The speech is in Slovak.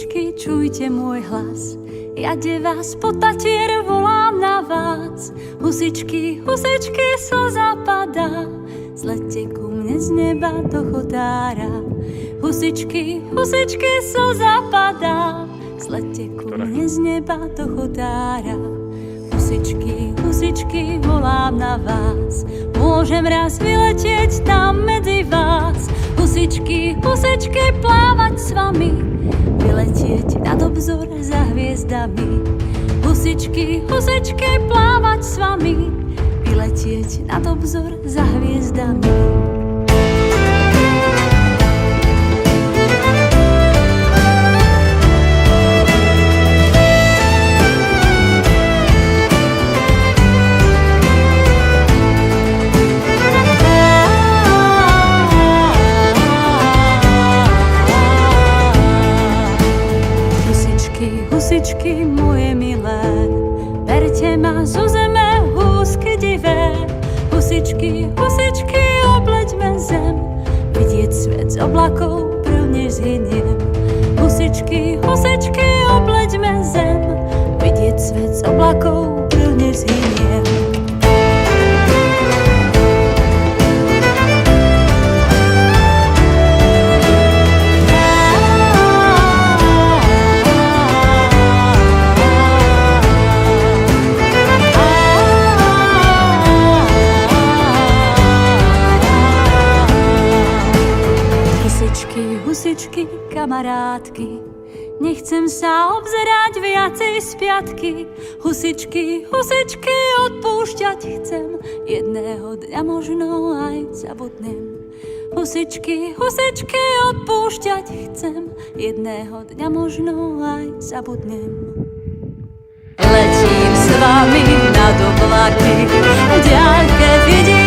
Husičky, čujte môj hlas, jade vás po Tatier volám na vás. Husičky, husičky, slza padá, zlete ku mne z neba do chodára. Husičky, husičky, slza padá, zlete ku mne z neba do chodára. Husičky, husičky, volám na vás, môžem raz vyletieť tam medzi vás. Husičky, husičky, plávať s vami, vyletieť nad obzor za hviezdami. Husičky, husičky, plávať s vami, vyletieť nad obzor za hviezdami. Husičky moje milé, berte ma zo zeme, húsky divé. Husičky, husičky, obleďme zem, vidieť svet z oblakov, prvne zhyniem. Husičky, husičky, obleďme zem, vidieť svet z oblakov, prvne zhyniem. Husičky, kamarátky, nechcem sa obzerať viacej z piatky. Husičky, husičky, odpúšťať chcem, jedného dňa možno aj zabudnem. Husičky, husičky, odpúšťať chcem, jedného dňa možno aj zabudnem. Letím s vami nad oblaky, v diaľke vidím